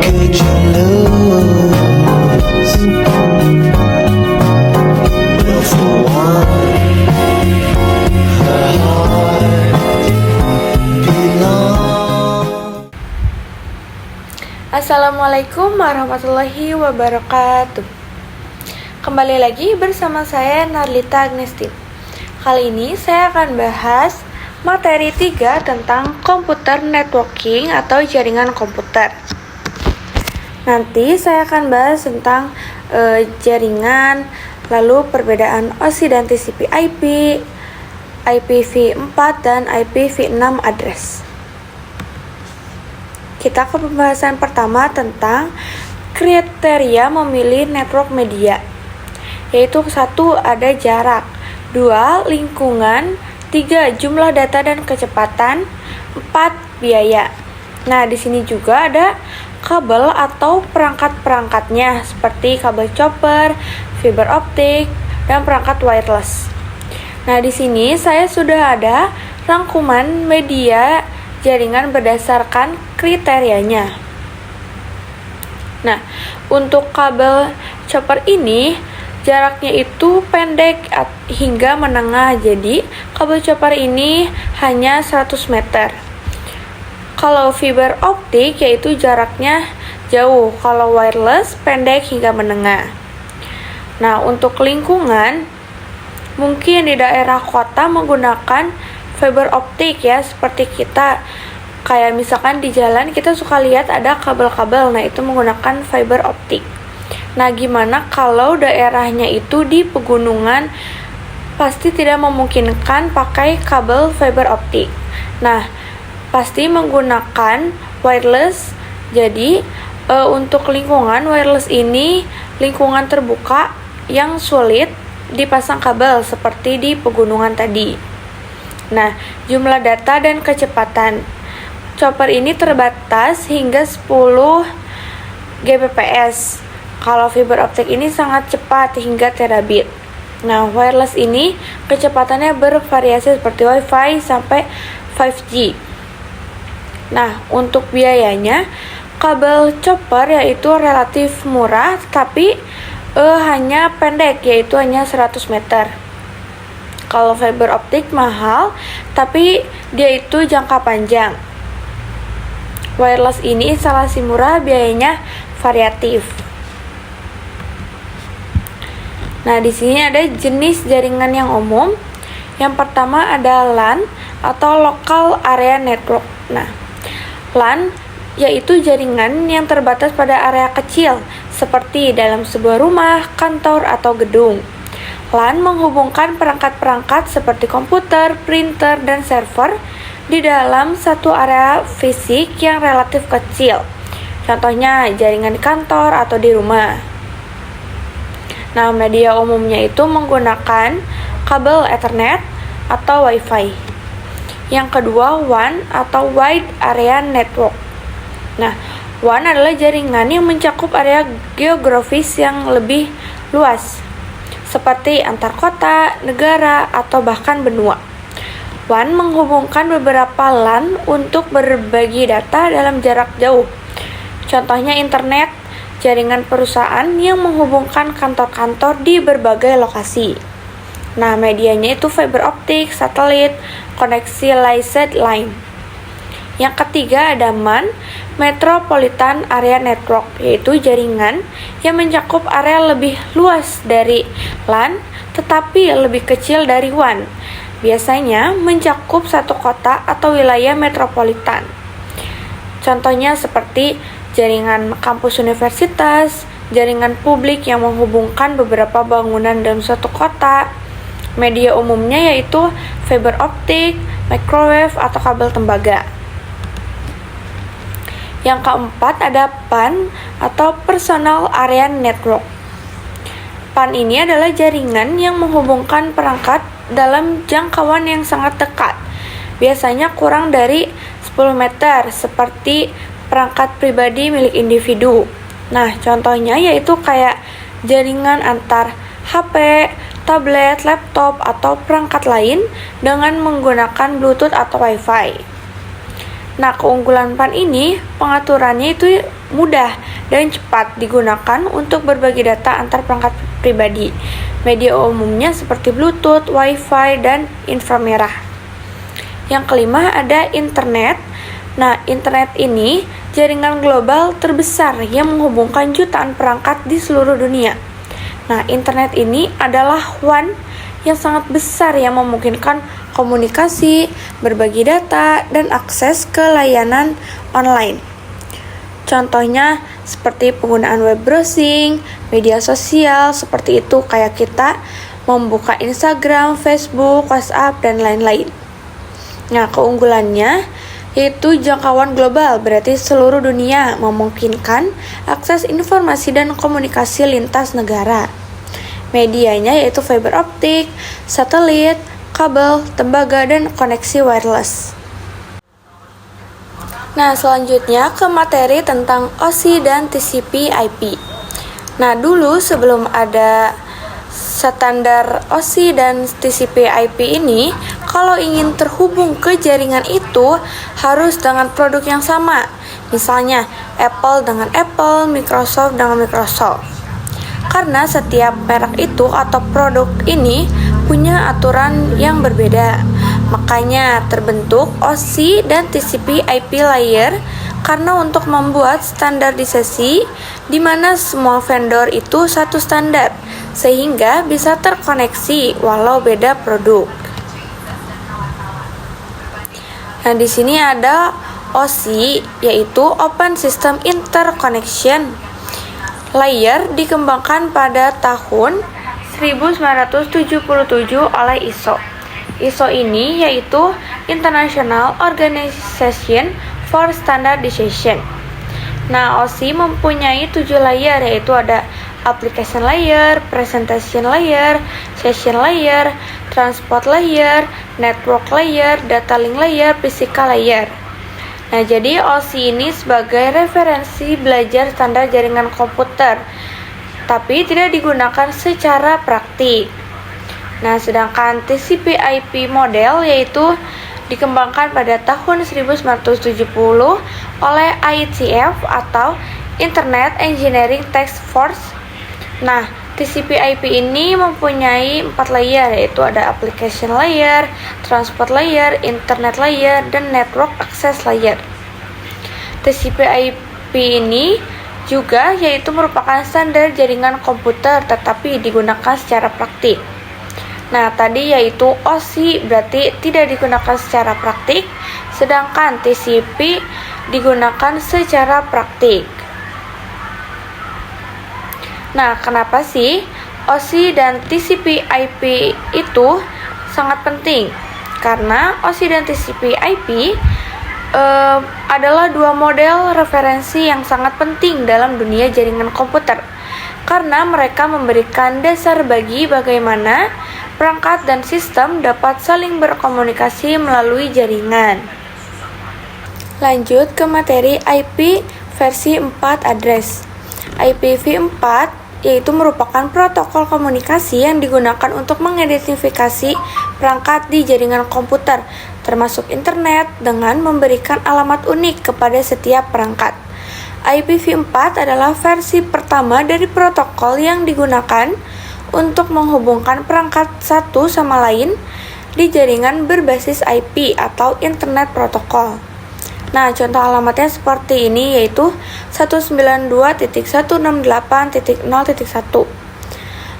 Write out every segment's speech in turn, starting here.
could you lose? Well, for one, her heart belongs. Assalamualaikum warahmatullahi wabarakatuh. Kembali lagi bersama saya Narlita Agnestin. Kali ini saya akan bahas materi 3 tentang komputer networking atau jaringan komputer. Nanti saya akan bahas tentang jaringan, lalu perbedaan OSI dan TCP IP, IPv4 dan IPv6 address. Kita ke pembahasan pertama tentang kriteria memilih network media, yaitu 1. Ada jarak, 2. Lingkungan, 3. Jumlah data dan kecepatan, 4. Biaya. Nah, di sini juga ada kabel atau perangkat-perangkatnya seperti kabel chopper, fiber optik, dan perangkat wireless. Nah, di sini saya sudah ada rangkuman media jaringan berdasarkan kriterianya. Nah, untuk kabel chopper ini jaraknya itu pendek hingga menengah, jadi kabel chopper ini hanya 100 meter. Kalau fiber optik yaitu jaraknya jauh, kalau wireless pendek hingga menengah. Nah, untuk lingkungan, mungkin di daerah kota menggunakan fiber optik ya, seperti kita kayak misalkan di jalan kita suka lihat ada kabel-kabel, nah itu menggunakan fiber optik. Nah, gimana kalau daerahnya itu di pegunungan, pasti tidak memungkinkan pakai kabel fiber optik. Nah, pasti menggunakan wireless. Jadi untuk lingkungan wireless ini lingkungan terbuka yang sulit dipasang kabel seperti di pegunungan tadi. Nah, jumlah data dan kecepatan chopper ini terbatas hingga 10 Gbps. Kalau fiber optik ini sangat cepat hingga terabit. Nah, wireless ini kecepatannya bervariasi seperti Wi-Fi sampai 5G. Nah, untuk biayanya, kabel chopper yaitu relatif murah tapi hanya pendek, yaitu hanya 100 meter. Kalau fiber optik mahal, tapi dia itu jangka panjang. Wireless ini instalasi murah, biayanya variatif. Nah, di sini ada jenis jaringan yang umum. Yang pertama ada LAN atau Local Area Network. Nah, LAN yaitu jaringan yang terbatas pada area kecil, seperti dalam sebuah rumah, kantor, atau gedung. LAN menghubungkan perangkat-perangkat seperti komputer, printer, dan server di dalam satu area fisik yang relatif kecil. Contohnya jaringan di kantor atau di rumah. Nah, media umumnya itu menggunakan kabel Ethernet atau Wi-Fi. Yang kedua, WAN atau Wide Area Network. Nah, WAN adalah jaringan yang mencakup area geografis yang lebih luas, seperti antar kota, negara, atau bahkan benua. WAN menghubungkan beberapa LAN untuk berbagi data dalam jarak jauh. Contohnya internet, jaringan perusahaan yang menghubungkan kantor-kantor di berbagai lokasi. Nah, medianya itu fiber optik, satelit, koneksi licensed line. Yang ketiga ada MAN, Metropolitan Area Network, yaitu jaringan yang mencakup area lebih luas dari LAN tetapi lebih kecil dari WAN. Biasanya mencakup satu kota atau wilayah metropolitan. Contohnya seperti jaringan kampus universitas, jaringan publik yang menghubungkan beberapa bangunan dalam suatu kota. Media umumnya yaitu fiber optik, microwave, atau kabel tembaga. Yang keempat ada PAN atau Personal Area Network. PAN ini adalah jaringan yang menghubungkan perangkat dalam jangkauan yang sangat dekat. Biasanya kurang dari 10 meter, seperti perangkat pribadi milik individu. Nah, contohnya yaitu kayak jaringan antar HP, tablet, laptop, atau perangkat lain dengan menggunakan Bluetooth atau Wi-Fi. Nah, keunggulan PAN ini pengaturannya itu mudah dan cepat digunakan untuk berbagi data antar perangkat pribadi. Media umumnya seperti Bluetooth, Wi-Fi, dan inframerah. Yang kelima ada internet. Nah, internet ini jaringan global terbesar yang menghubungkan jutaan perangkat di seluruh dunia. Nah, internet ini adalah WAN yang sangat besar yang memungkinkan komunikasi, berbagi data, dan akses ke layanan online. Contohnya seperti penggunaan web browsing, media sosial, seperti itu kayak kita membuka Instagram, Facebook, WhatsApp, dan lain-lain. Nah, keunggulannya yaitu jangkauan global, berarti seluruh dunia memungkinkan akses informasi dan komunikasi lintas negara. Medianya yaitu fiber optik, satelit, kabel, tembaga, dan koneksi wireless. Nah, selanjutnya ke materi tentang OSI dan TCP/IP. Nah, dulu sebelum ada standar OSI dan TCP/IP ini, kalau ingin terhubung ke jaringan itu harus dengan produk yang sama. Misalnya, Apple dengan Apple, Microsoft dengan Microsoft. Karena setiap merek itu atau produk ini punya aturan yang berbeda. Makanya terbentuk OSI dan TCP/IP layer karena untuk membuat standarisasi di mana semua vendor itu satu standar sehingga bisa terkoneksi walau beda produk. Nah, di sini ada OSI yaitu Open System Interconnection layer dikembangkan pada tahun 1977 oleh ISO. ISO ini yaitu International Organization for Standardization. Nah, OSI mempunyai 7 layer, yaitu ada application layer, presentation layer, session layer, transport layer, network layer, data link layer, physical layer. Nah, jadi OSI ini sebagai referensi belajar standar jaringan komputer, tapi tidak digunakan secara praktik. Nah, sedangkan TCP/IP model yaitu dikembangkan pada tahun 1970 oleh IETF atau Internet Engineering Task Force. Nah, TCP/IP ini mempunyai 4 layer, yaitu ada application layer, transport layer, internet layer, dan network access layer. TCP/IP ini juga yaitu merupakan standar jaringan komputer tetapi digunakan secara praktik. Nah, tadi yaitu OSI berarti tidak digunakan secara praktik, sedangkan TCP digunakan secara praktik. Nah, kenapa sih OSI dan TCP/IP itu sangat penting? Karena OSI dan TCP/IP adalah dua model referensi yang sangat penting dalam dunia jaringan komputer, karena mereka memberikan dasar bagi bagaimana perangkat dan sistem dapat saling berkomunikasi melalui jaringan. Lanjut ke materi IP versi 4 address. IPv4 yaitu merupakan protokol komunikasi yang digunakan untuk mengidentifikasi perangkat di jaringan komputer, termasuk internet, dengan memberikan alamat unik kepada setiap perangkat. IPv4 adalah versi pertama dari protokol yang digunakan untuk menghubungkan perangkat satu sama lain di jaringan berbasis IP atau Internet Protocol. Nah, contoh alamatnya seperti ini yaitu 192.168.0.1.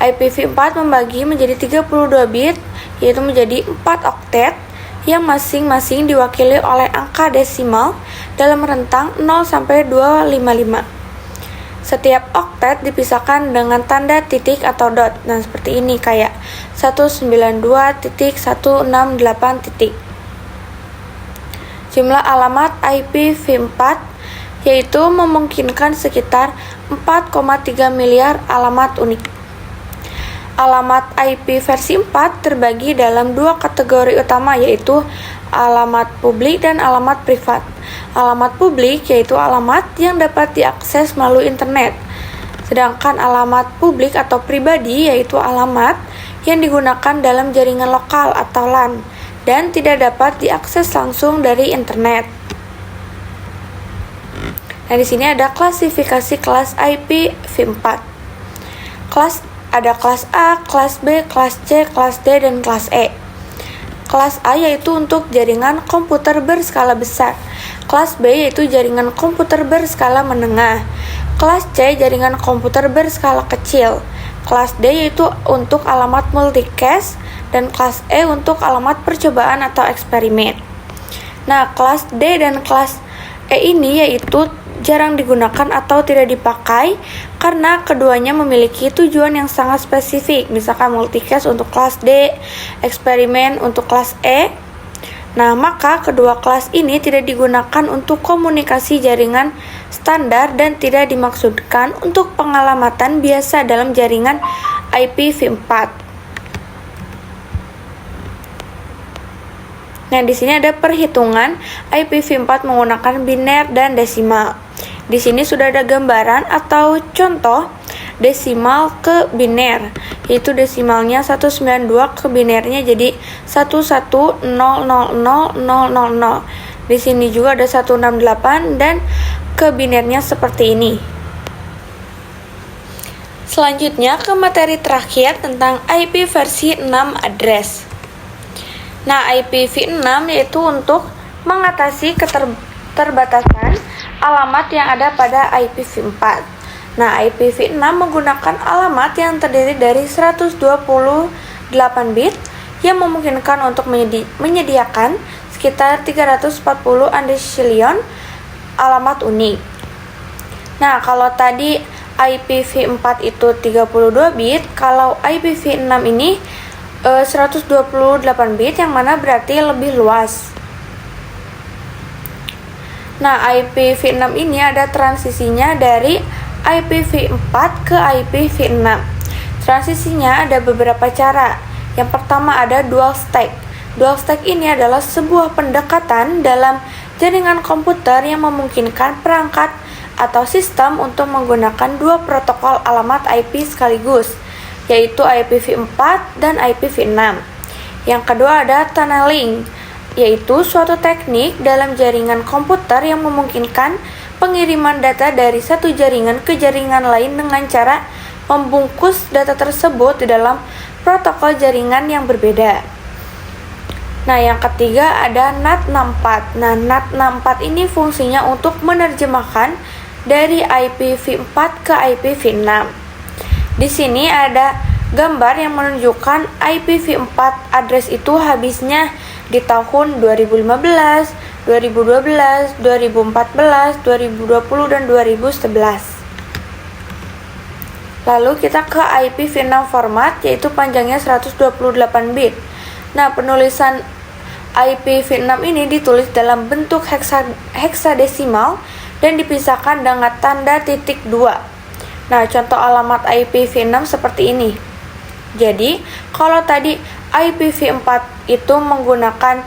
IPv4 membagi menjadi 32 bit, yaitu menjadi 4 oktet yang masing-masing diwakili oleh angka desimal dalam rentang 0 sampai 255. Setiap oktet dipisahkan dengan tanda titik atau dot. Nah, seperti ini kayak 192.168. Jumlah alamat IPv4 yaitu memungkinkan sekitar 4,3 miliar alamat unik. Alamat IP versi 4 terbagi dalam dua kategori utama, yaitu alamat publik dan alamat privat. Alamat publik yaitu alamat yang dapat diakses melalui internet. Sedangkan alamat publik atau pribadi yaitu alamat yang digunakan dalam jaringan lokal atau LAN dan tidak dapat diakses langsung dari internet. Nah, di sini ada klasifikasi kelas IPv4. Ada kelas A, kelas B, kelas C, kelas D, dan kelas E. Kelas A yaitu untuk jaringan komputer berskala besar. Kelas B yaitu jaringan komputer berskala menengah. Kelas C jaringan komputer berskala kecil. Kelas D yaitu untuk alamat multicast, dan kelas E untuk alamat percobaan atau eksperimen. Nah, kelas D dan kelas E ini yaitu jarang digunakan atau tidak dipakai karena keduanya memiliki tujuan yang sangat spesifik, misalkan multicast untuk kelas D, eksperimen untuk kelas E. Nah, maka kedua kelas ini tidak digunakan untuk komunikasi jaringan standar dan tidak dimaksudkan untuk pengalamatan biasa dalam jaringan IPv4. Nah, di sini ada perhitungan IPv4 menggunakan biner dan desimal. Di sini sudah ada gambaran atau contoh desimal ke biner, yaitu desimalnya 192 ke binernya jadi 11000000. Di sini juga ada 168 dan ke binernya seperti ini. Selanjutnya ke materi terakhir tentang IP versi 6 address. Nah, IPv6 yaitu untuk mengatasi keterbatasan alamat yang ada pada IPv4. Nah, IPv6 menggunakan alamat yang terdiri dari 128 bit yang memungkinkan untuk menyediakan sekitar 340 undecillion alamat unik. Nah, kalau tadi IPv4 itu 32 bit, kalau IPv6 ini 128 bit, yang mana berarti lebih luas. Nah, IPv6 ini ada transisinya dari IPv4 ke IPv6. Transisinya ada beberapa cara. Yang pertama ada dual stack. Dual stack ini adalah sebuah pendekatan dalam jaringan komputer yang memungkinkan perangkat atau sistem untuk menggunakan dua protokol alamat IP sekaligus, yaitu IPv4 dan IPv6. Yang kedua ada tunneling, yaitu suatu teknik dalam jaringan komputer yang memungkinkan pengiriman data dari satu jaringan ke jaringan lain dengan cara membungkus data tersebut di dalam protokol jaringan yang berbeda. Nah, yang ketiga ada NAT64. Nah, NAT64 ini fungsinya untuk menerjemahkan dari IPv4 ke IPv6. Di sini ada gambar yang menunjukkan IPv4 address itu habisnya di tahun 2015, 2012, 2014, 2020, dan 2011. Lalu kita ke IPv6 format, yaitu panjangnya 128 bit. Nah, penulisan IPv6 ini ditulis dalam bentuk heksadesimal dan dipisahkan dengan tanda titik 2. Nah, contoh alamat IPv6 seperti ini. Jadi, kalau tadi IPv4 itu menggunakan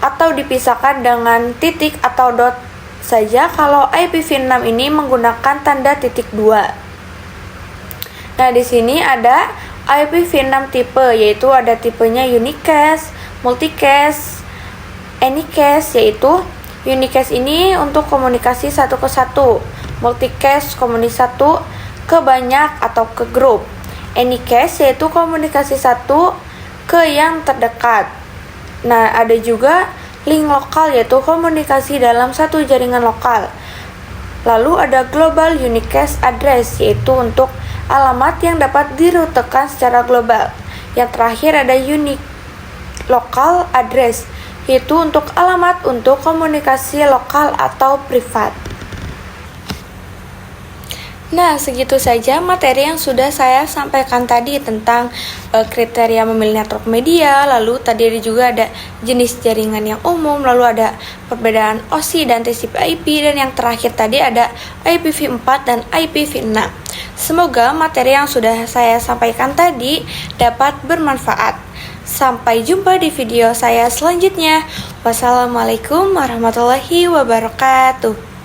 atau dipisahkan dengan titik atau dot saja, kalau IPv6 ini menggunakan tanda titik 2. Nah, di sini ada IPv6 tipe, yaitu ada tipenya unicast, multicast, anycast, yaitu unicast ini untuk komunikasi satu ke satu, multicast komunikasi satu ke banyak atau ke grup. Anycast yaitu komunikasi satu ke yang terdekat. Nah, ada juga link lokal yaitu komunikasi dalam satu jaringan lokal. Lalu ada global unicast address yaitu untuk alamat yang dapat dirutekan secara global. Yang terakhir ada unique local address yaitu untuk alamat untuk komunikasi lokal atau privat. Nah, segitu saja materi yang sudah saya sampaikan tadi tentang kriteria memilih network media, lalu tadi juga ada jenis jaringan yang umum, lalu ada perbedaan OSI dan TCP IP, dan yang terakhir tadi ada IPv4 dan IPv6. Semoga materi yang sudah saya sampaikan tadi dapat bermanfaat. Sampai jumpa di video saya selanjutnya. Wassalamualaikum warahmatullahi wabarakatuh.